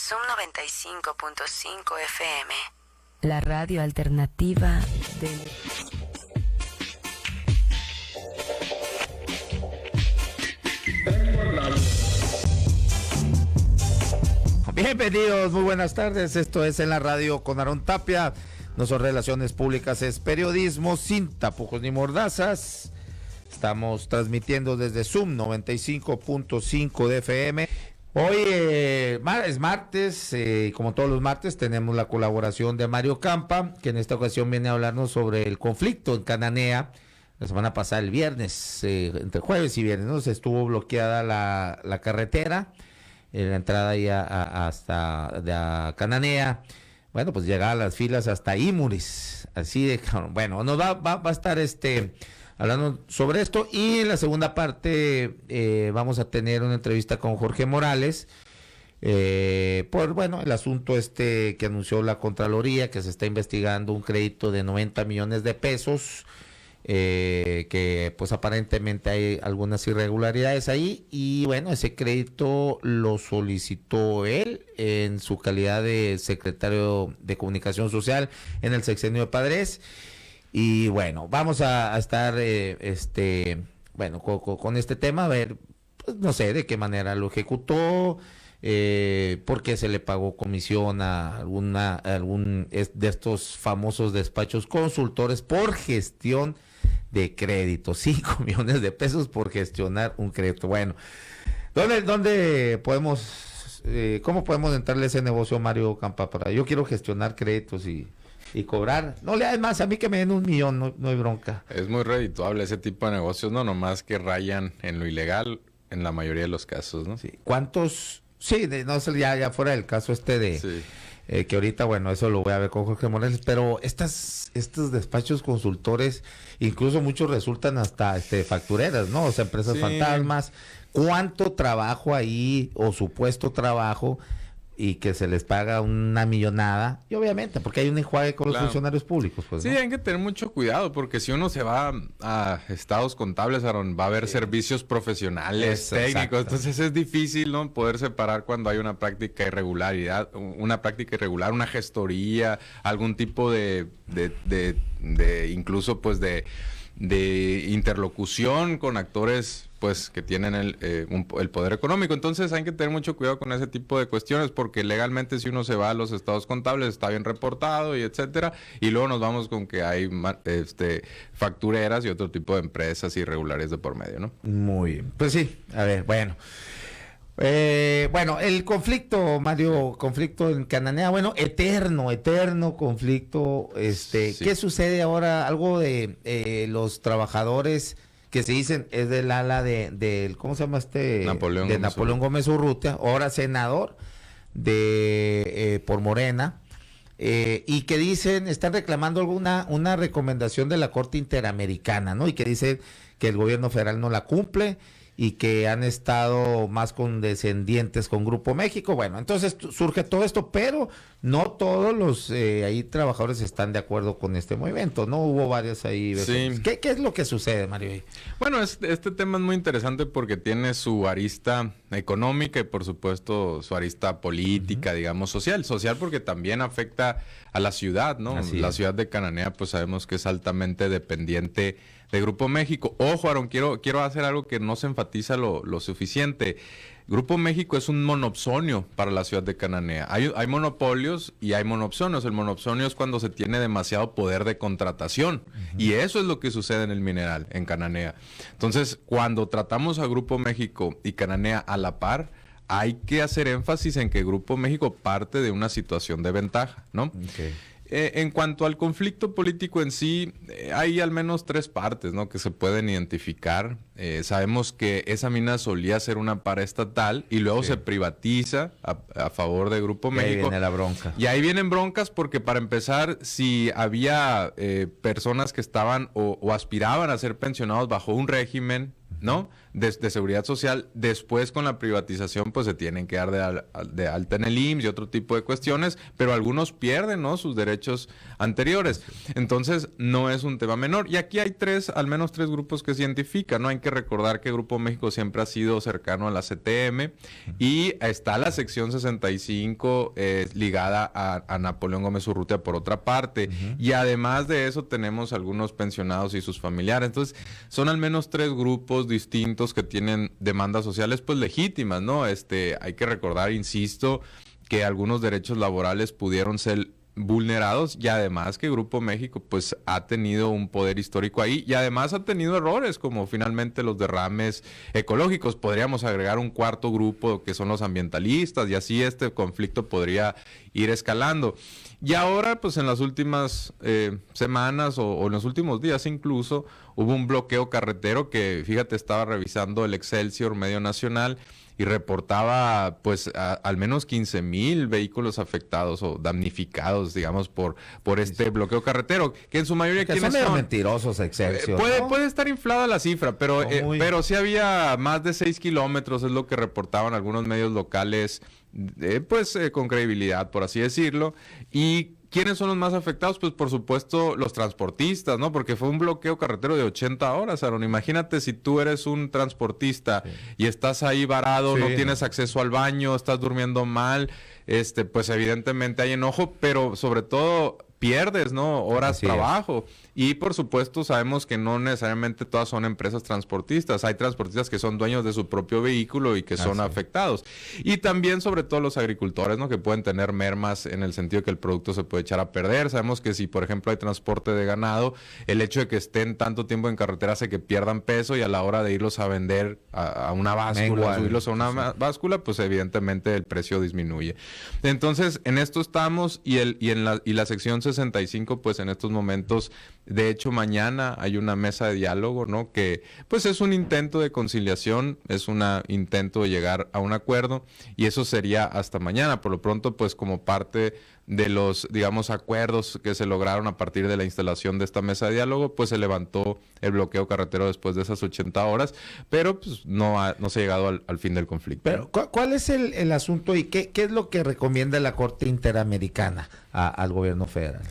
Zoom 95.5 FM. La radio alternativa del... Bienvenidos, muy buenas tardes. Esto es En la Radio con Aarón Tapia. No son relaciones públicas, es periodismo sin tapujos ni mordazas. Estamos transmitiendo desde Zoom 95.5 de FM. Hoy es martes, como todos los martes tenemos la colaboración de Mario Campa, que en esta ocasión viene a hablarnos sobre el conflicto en Cananea. La semana pasada, el viernes, entre jueves y viernes, ¿no? Se estuvo bloqueada la carretera, la entrada ahí hasta Cananea. Bueno, pues llegaban las filas hasta Imuris, así de, bueno, nos va a estar hablando sobre esto, y en la segunda parte vamos a tener una entrevista con Jorge Morales por, bueno, el asunto que anunció la Contraloría, que se está investigando un crédito de 90 millones de pesos, que pues aparentemente hay algunas irregularidades ahí, y bueno, ese crédito lo solicitó él en su calidad de secretario de Comunicación Social en el sexenio de Padres. Y bueno, vamos a estar bueno, con este tema, a ver, pues, no sé de qué manera lo ejecutó, por qué se le pagó comisión a algún de estos famosos despachos consultores por gestión de crédito. 5 millones de pesos por gestionar un crédito. Bueno, ¿dónde podemos, cómo podemos entrarle a ese negocio, Mario Campa? Yo quiero gestionar créditos y cobrar. No le más, a mí que me den 1 millón, no hay bronca. Es muy redituable ese tipo de negocios, no nomás que rayan en lo ilegal en la mayoría de los casos, ¿no? Sí. ¿Cuántos? Sí, no sé, ya fuera del caso de sí. Que ahorita, bueno, eso lo voy a ver con Jorge Morales, pero estos despachos consultores, incluso muchos resultan hasta factureras, ¿no? O sea, empresas fantasmas. ¿Cuánto trabajo ahí, o supuesto trabajo, y que se les paga una millonada? Y obviamente, porque hay un enjuague con los funcionarios públicos, pues, sí, ¿no? Hay que tener mucho cuidado, porque si uno se va a estados contables, Aaron, va a haber servicios profesionales, técnicos, exacto. Entonces es difícil, ¿no?, poder separar cuando hay una práctica irregular, una gestoría, algún tipo de incluso, pues, de interlocución con actores, pues, que tienen el poder económico. Entonces hay que tener mucho cuidado con ese tipo de cuestiones, porque legalmente, si uno se va a los estados contables, está bien reportado y etcétera, y luego nos vamos con que hay factureras y otro tipo de empresas irregulares de por medio, ¿no? Muy bien, pues sí, a ver, bueno. Bueno, el conflicto, Mario, conflicto en Cananea, bueno, eterno conflicto, sí. ¿Qué sucede ahora? Algo de los trabajadores que se dicen es del ala del ¿cómo se llama Napoleón Gómez Urrutia, ahora senador por Morena, y que están reclamando una recomendación de la Corte Interamericana, ¿no? Y que dice que el gobierno federal no la cumple, y que han estado más condescendientes con Grupo México. Bueno, entonces surge todo esto, pero no todos los ahí trabajadores están de acuerdo con este movimiento, ¿no? Hubo varios ahí. Sí. ¿Qué es lo que sucede, Mario? Bueno, este tema es muy interesante porque tiene su arista económica y, por supuesto, su arista política, digamos, social porque también afecta a la ciudad, ¿no? La ciudad de Cananea, pues sabemos que es altamente dependiente de Grupo México. Ojo, Aaron, quiero hacer algo que no se enfatiza lo suficiente. Grupo México es un monopsonio para la ciudad de Cananea. Hay monopolios y hay monopsonios. El monopsonio es cuando se tiene demasiado poder de contratación. Y eso es lo que sucede en el mineral, en Cananea. Entonces, cuando tratamos a Grupo México y Cananea a la par, hay que hacer énfasis en que Grupo México parte de una situación de ventaja, ¿no? Okay. En cuanto al conflicto político en sí, hay al menos 3 partes, ¿no?, que se pueden identificar. Sabemos que esa mina solía ser una paraestatal y luego se privatiza a favor de Grupo México. Ahí viene la bronca. Y ahí vienen broncas porque, para empezar, si había personas que estaban o aspiraban a ser pensionados bajo un régimen, ¿no?, de seguridad social. Después, con la privatización, pues se tienen que dar de alta en el IMSS y otro tipo de cuestiones, pero algunos pierden, ¿no?, sus derechos anteriores. Entonces, no es un tema menor. Y aquí hay al menos tres grupos que se identifican, ¿no? Hay que recordar que Grupo México siempre ha sido cercano a la CTM y está la sección 65 ligada a Napoleón Gómez Urrutia por otra parte. Y además de eso tenemos algunos pensionados y sus familiares. Entonces, son al menos tres grupos distintos que tienen demandas sociales pues legítimas, ¿no? Hay que recordar, insisto, que algunos derechos laborales pudieron ser vulnerados y además que Grupo México pues ha tenido un poder histórico ahí y además ha tenido errores como finalmente los derrames ecológicos. Podríamos agregar un cuarto grupo que son los ambientalistas y así este conflicto podría ir escalando. Y ahora pues en las últimas semanas o en los últimos días incluso hubo un bloqueo carretero que, fíjate, estaba revisando el Excelsior Medio Nacional y reportaba pues al menos 15,000 vehículos afectados o damnificados, digamos, por este bloqueo carretero, que en su mayoría que son mentirosos, Excelsior, ¿no? Puede estar inflada la cifra, pero sí había más de 6 kilómetros, es lo que reportaban algunos medios locales, con credibilidad, por así decirlo. Y ¿quiénes son los más afectados? Pues por supuesto los transportistas, ¿no? Porque fue un bloqueo carretero de 80 horas, Aaron. Imagínate si tú eres un transportista y estás ahí varado, no tienes acceso al baño, estás durmiendo mal, pues evidentemente hay enojo, pero sobre todo pierdes, ¿no?, horas de trabajo. Y por supuesto sabemos que no necesariamente todas son empresas transportistas. Hay transportistas que son dueños de su propio vehículo y que son afectados. Y también sobre todo los agricultores, ¿no?, que pueden tener mermas en el sentido de que el producto se puede echar a perder. Sabemos que si por ejemplo hay transporte de ganado, el hecho de que estén tanto tiempo en carretera hace que pierdan peso y a la hora de irlos a vender a una báscula, subirlos a una báscula, pues evidentemente el precio disminuye. Entonces en esto estamos y la sección 65 pues en estos momentos, de hecho mañana hay una mesa de diálogo, ¿no?, que pues es un intento de conciliación, es un intento de llegar a un acuerdo y eso sería hasta mañana. Por lo pronto pues como parte de los, digamos, acuerdos que se lograron a partir de la instalación de esta mesa de diálogo, pues se levantó el bloqueo carretero después de esas 80 horas, pero pues no se ha llegado al fin del conflicto. Pero ¿cuál es el asunto y qué es lo que recomienda la Corte Interamericana al gobierno federal?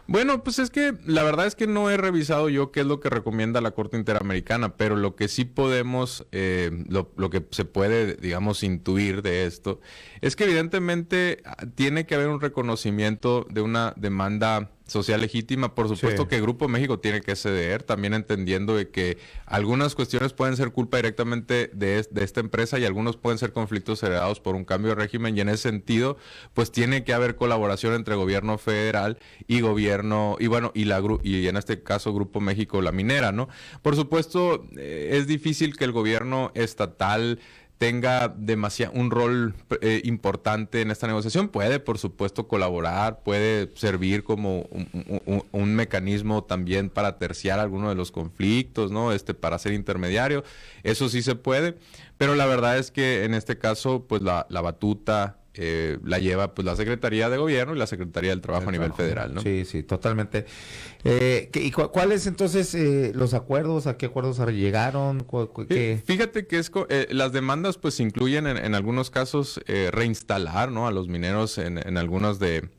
Bueno, pues es que la verdad es que no he revisado yo qué es lo que recomienda la Corte Interamericana, pero lo que sí podemos, lo que se puede, digamos, intuir de esto, es que evidentemente tiene que haber un reconocimiento de una demanda social legítima. Por supuesto que Grupo México tiene que ceder, también entendiendo de que algunas cuestiones pueden ser culpa directamente de esta empresa y algunos pueden ser conflictos heredados por un cambio de régimen, y en ese sentido pues tiene que haber colaboración entre gobierno federal y gobierno y en este caso Grupo México, la minera, ¿no? Por supuesto es difícil que el gobierno estatal tenga un rol importante en esta negociación. Puede, por supuesto, colaborar, puede servir como un mecanismo también para terciar alguno de los conflictos, ¿no? Para ser intermediario. Eso sí se puede, pero la verdad es que en este caso, pues la batuta la lleva pues la Secretaría de Gobierno y la Secretaría del Trabajo a nivel federal, ¿no? Sí, totalmente. ¿Y cuáles entonces los acuerdos? ¿A qué acuerdos llegaron? Fíjate que las demandas pues incluyen en algunos casos reinstalar, ¿no?, a los mineros en algunos de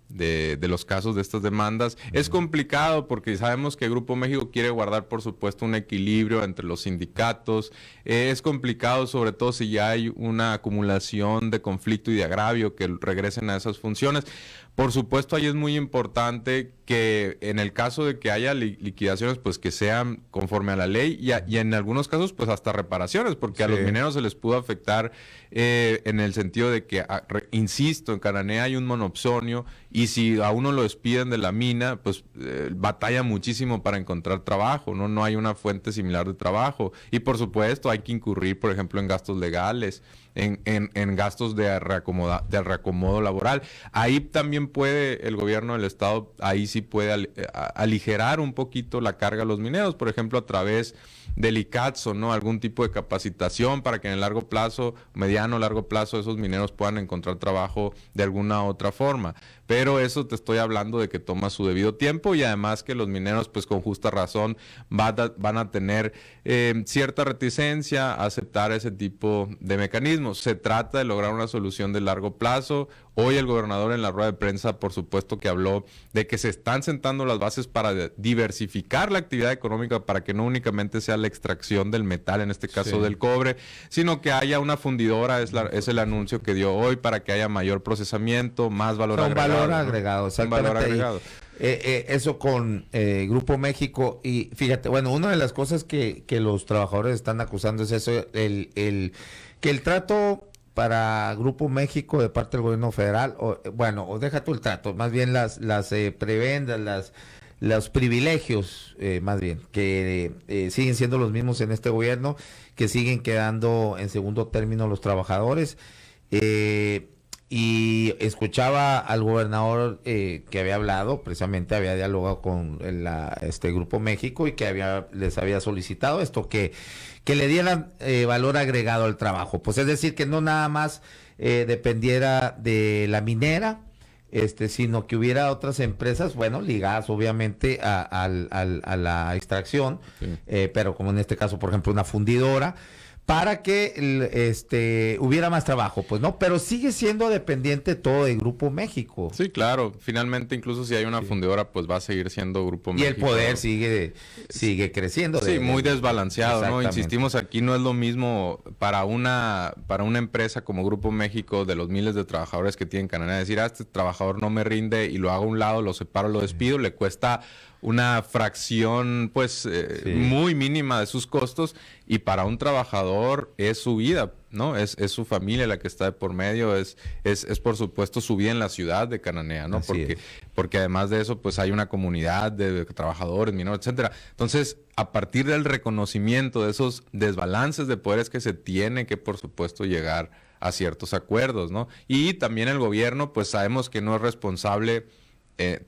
los casos de estas demandas. Es complicado porque sabemos que Grupo México quiere guardar, por supuesto, un equilibrio entre los sindicatos. Es complicado, sobre todo si ya hay una acumulación de conflicto y de agravio, que regresen a esas funciones. Por supuesto, ahí es muy importante que en el caso de que haya liquidaciones, pues que sean conforme a la ley y en algunos casos, pues hasta reparaciones, porque a los mineros se les pudo afectar en el sentido de que, insisto, en Cananea hay un monopsonio y si a uno lo despiden de la mina, pues batalla muchísimo para encontrar trabajo, ¿no? No hay una fuente similar de trabajo y por supuesto hay que incurrir, por ejemplo, en gastos legales, en gastos de reacomodo laboral. Ahí también puede el gobierno del estado, ahí sí puede aligerar un poquito la carga a los mineros, por ejemplo, a través del ICATSO, ¿no? Algún tipo de capacitación para que en el largo plazo, mediano, largo plazo, esos mineros puedan encontrar trabajo de alguna otra forma. Pero eso te estoy hablando de que toma su debido tiempo y además que los mineros, pues con justa razón, van a tener cierta reticencia a aceptar ese tipo de mecanismos. Se trata de lograr una solución de largo plazo. Hoy el gobernador en la rueda de prensa, por supuesto que habló de que se están sentando las bases para diversificar la actividad económica para que no únicamente sea la extracción del metal, en este caso del cobre, sino que haya una fundidora, es el anuncio que dio hoy, para que haya mayor procesamiento, más valor agregado. Valor agregado, exactamente. Un valor agregado. Eso con Grupo México. Y fíjate, bueno, una de las cosas que los trabajadores están acusando es eso, que el trato para Grupo México de parte del gobierno federal, o deja tú el trato, más bien las prebendas, los privilegios, más bien, que siguen siendo los mismos en este gobierno, que siguen quedando en segundo término los trabajadores. Y escuchaba al gobernador que había hablado, precisamente había dialogado con Grupo México y que les había solicitado esto, que le dieran valor agregado al trabajo. Pues es decir, que no nada más dependiera de la minera, sino que hubiera otras empresas, bueno, ligadas obviamente a la extracción, pero como en este caso, por ejemplo, una fundidora, para que hubiera más trabajo, pues no, pero sigue siendo dependiente todo de Grupo México. Sí, claro, finalmente incluso si hay una fundidora, pues va a seguir siendo Grupo México. Y el poder sigue creciendo. Sí, muy desbalanceado, ¿no? Insistimos, aquí no es lo mismo para una empresa como Grupo México, de los miles de trabajadores que tienen Cananea, decir, este trabajador no me rinde y lo hago a un lado, lo separo, lo despido, le cuesta una fracción pues muy mínima de sus costos, y para un trabajador es su vida, ¿no? Es su familia la que está de por medio, es por supuesto su vida en la ciudad de Cananea, ¿no? Porque además de eso pues hay una comunidad de trabajadores, mineros, etcétera. Entonces, a partir del reconocimiento de esos desbalances de poderes que se tiene que por supuesto llegar a ciertos acuerdos, ¿no? Y también el gobierno pues sabemos que no es responsable,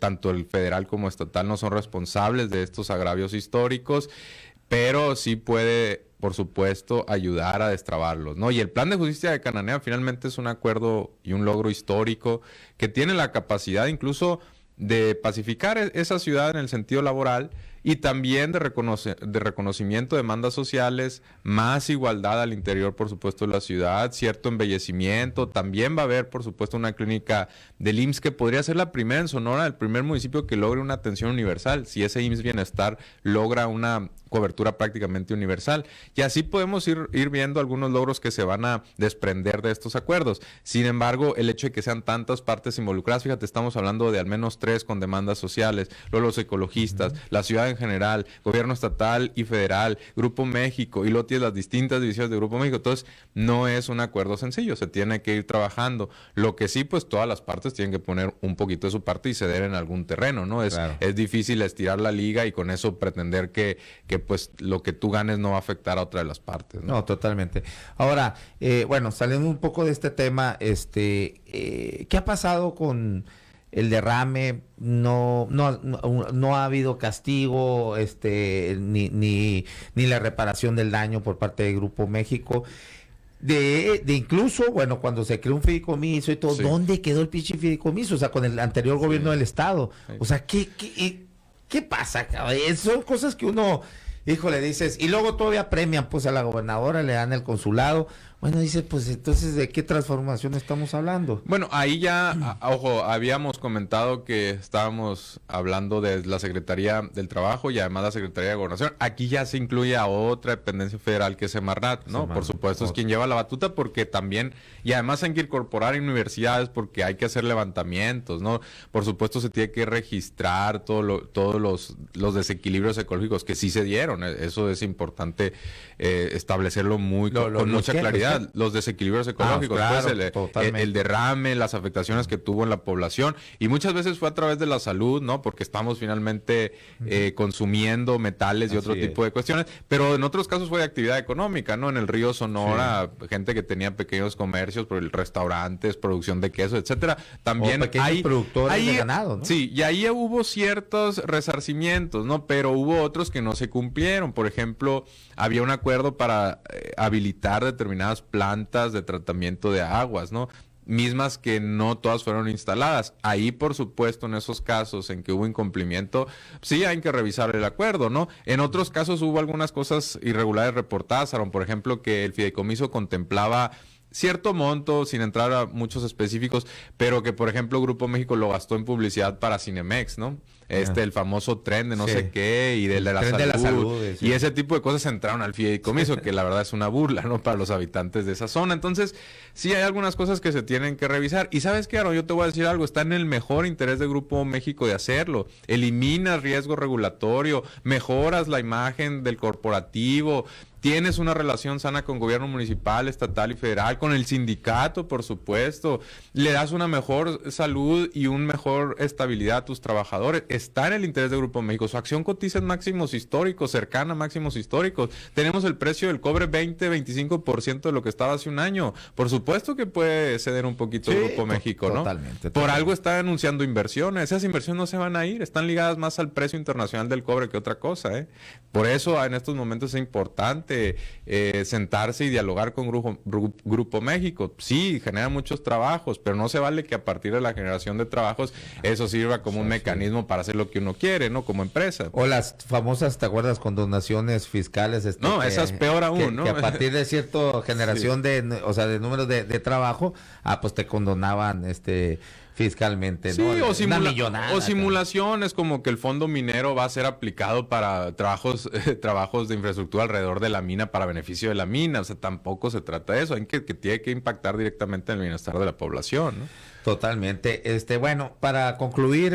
tanto el federal como estatal no son responsables de estos agravios históricos, pero sí puede, por supuesto, ayudar a destrabarlos, ¿no? Y el Plan de Justicia de Cananea finalmente es un acuerdo y un logro histórico que tiene la capacidad incluso de pacificar esa ciudad en el sentido laboral y también de reconocimiento de demandas sociales, más igualdad al interior, por supuesto, de la ciudad, cierto embellecimiento. También va a haber, por supuesto, una clínica del IMSS que podría ser la primera en Sonora, el primer municipio que logre una atención universal, si ese IMSS Bienestar logra una cobertura prácticamente universal. Y así podemos ir viendo algunos logros que se van a desprender de estos acuerdos. Sin embargo, el hecho de que sean tantas partes involucradas, fíjate, estamos hablando de al menos 3 con demandas sociales, luego los ecologistas, la ciudad en general, gobierno estatal y federal, Grupo México, y luego tienes las distintas divisiones de Grupo México. Entonces, no es un acuerdo sencillo, se tiene que ir trabajando. Lo que sí, pues todas las partes tienen que poner un poquito de su parte y ceder en algún terreno, ¿no? Es difícil estirar la liga y con eso pretender que pues lo que tú ganes no va a afectar a otra de las partes, ¿no? No, totalmente. Ahora, saliendo un poco de este tema, ¿qué ha pasado con el derrame? No ha habido castigo, ni la reparación del daño por parte de Grupo México. De incluso, cuando se creó un fideicomiso y todo, ¿dónde quedó el pinche fideicomiso? O sea, con el anterior gobierno del estado. O sea, ¿qué pasa? Son cosas que uno, híjole, dices, y luego todavía premian pues a la gobernadora, le dan el consulado. Bueno, dice, pues entonces, ¿de qué transformación estamos hablando? Bueno, ahí ya, ojo, habíamos comentado que estábamos hablando de la Secretaría del Trabajo y además la Secretaría de Gobernación. Aquí ya se incluye a otra dependencia federal que es Semarnat, ¿no? Por supuesto, es quien lleva la batuta porque también, y además hay que incorporar universidades porque hay que hacer levantamientos, ¿no? Por supuesto, se tiene que registrar todos los desequilibrios ecológicos que sí se dieron. Eso es importante establecerlo con mucha claridad. realidad, los desequilibrios ecológicos, claro, pues el derrame, las afectaciones que tuvo en la población, y muchas veces fue a través de la salud, ¿no? Porque estamos finalmente consumiendo metales y otro tipo de cuestiones, pero en otros casos fue de actividad económica, ¿no? En el río Sonora, gente que tenía pequeños comercios, restaurantes, producción de queso, etcétera. También hay productores de ganado, ¿no? Sí, y ahí hubo ciertos resarcimientos, ¿no? Pero hubo otros que no se cumplieron. Por ejemplo, había un acuerdo para habilitar determinadas plantas de tratamiento de aguas, ¿no? Mismas que no todas fueron instaladas. Ahí, por supuesto, en esos casos en que hubo incumplimiento, sí hay que revisar el acuerdo, ¿no? En otros casos hubo algunas cosas irregulares reportadas, Aaron, por ejemplo, que el fideicomiso contemplaba cierto monto, sin entrar a muchos específicos, pero que, por ejemplo, Grupo México lo gastó en publicidad para Cinemex, ¿no? El famoso tren de no sé qué y de la salud. Y ese tipo de cosas entraron al fideicomiso, que la verdad es una burla, ¿no? Para los habitantes de esa zona. Entonces, sí hay algunas cosas que se tienen que revisar. Y ¿sabes qué, Aaron? Yo te voy a decir algo. Está en el mejor interés de Grupo México de hacerlo. Eliminas riesgo regulatorio, mejoras la imagen del corporativo, tienes una relación sana con gobierno municipal, estatal y federal, con el sindicato, por supuesto. Le das una mejor salud y una mejor estabilidad a tus trabajadores. Está en el interés de Grupo México. Su acción cotiza en máximos históricos, cercana a máximos históricos. Tenemos el precio del cobre 20-25% de lo que estaba hace un año. Por supuesto que puede ceder un poquito Grupo México, ¿no? Totalmente. Por algo está anunciando inversiones. Esas inversiones no se van a ir. Están ligadas más al precio internacional del cobre que otra cosa, ¿eh? Por eso en estos momentos es importante sentarse y dialogar con Grupo México. Sí, genera muchos trabajos, pero no se vale que a partir de la generación de trabajos eso sirva como un mecanismo para hacer lo que uno quiere, ¿no? Como empresa. O las famosas, ¿te acuerdas? Condonaciones fiscales. No, esa es peor aún, ¿no? Que a partir de cierta generación de números de trabajo, pues te condonaban fiscalmente, sí, ¿no? O simulaciones como que el fondo minero va a ser aplicado para trabajos de infraestructura alrededor de la mina para beneficio de la mina. O sea, tampoco se trata de eso. Hay que tiene que impactar directamente en el bienestar de la población, ¿no? Totalmente. Bueno, para concluir,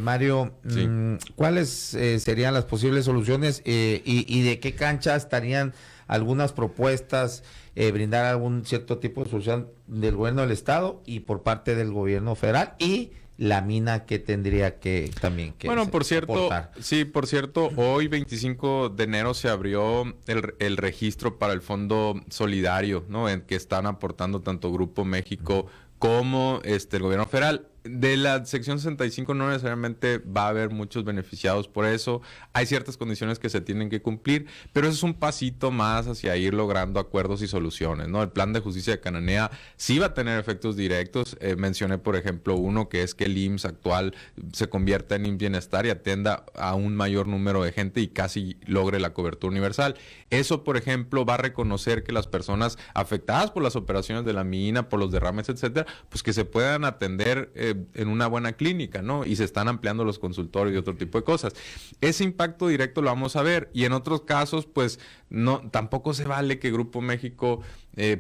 Mario, sí. ¿Cuáles serían las posibles soluciones y de qué cancha estarían algunas propuestas, brindar algún cierto tipo de solución del gobierno del estado y por parte del gobierno federal y la mina que tendría que también que bueno, por cierto, aportar? Sí, por cierto, hoy 25 de enero se abrió el registro para el Fondo Solidario, ¿no? En que están aportando tanto Grupo México como el gobierno federal. De la sección 65 no necesariamente va a haber muchos beneficiados por eso. Hay ciertas condiciones que se tienen que cumplir, pero eso es un pasito más hacia ir logrando acuerdos y soluciones, ¿no? El plan de justicia de Cananea sí va a tener efectos directos. Mencioné, por ejemplo, uno que es que el IMSS actual se convierta en IMSS Bienestar y atienda a un mayor número de gente y casi logre la cobertura universal. Eso, por ejemplo, va a reconocer que las personas afectadas por las operaciones de la mina, por los derrames, etcétera, pues que se puedan atender en una buena clínica, ¿no? Y se están ampliando los consultorios y otro tipo de cosas. Ese impacto directo lo vamos a ver. Y en otros casos, pues, no, tampoco se vale que Grupo México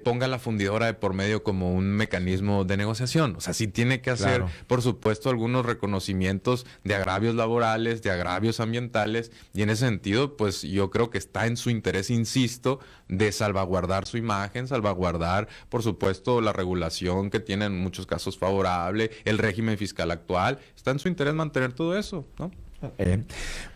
ponga la fundidora de por medio como un mecanismo de negociación. O sea, sí tiene que hacer, claro, por supuesto, algunos reconocimientos de agravios laborales, de agravios ambientales, y en ese sentido, pues, yo creo que está en su interés, insisto, de salvaguardar su imagen, salvaguardar, por supuesto, la regulación que tiene en muchos casos favorable, el régimen fiscal actual. Está en su interés mantener todo eso, ¿no?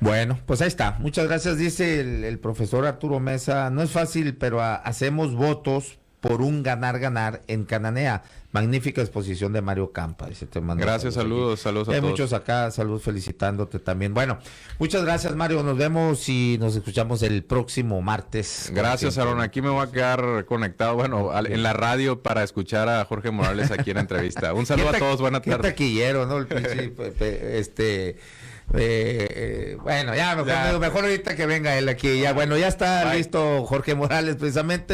Bueno, pues ahí está. Muchas gracias, dice el profesor Arturo Mesa. No es fácil, pero hacemos votos por un ganar-ganar en Cananea. Magnífica exposición de Mario Campa. Dice, te mando gracias, saludos a todos. Hay muchos acá, saludos felicitándote también. Bueno, muchas gracias, Mario. Nos vemos y nos escuchamos el próximo martes. Gracias, Aaron. Aquí me voy a quedar conectado, bueno, en la radio para escuchar a Jorge Morales aquí en la entrevista. Un saludo a todos, buena tarde. Qué taquillero, ¿no? El pinche, bueno, ya mejor ahorita que venga él aquí. Ya, bueno, ya está listo Jorge Morales precisamente.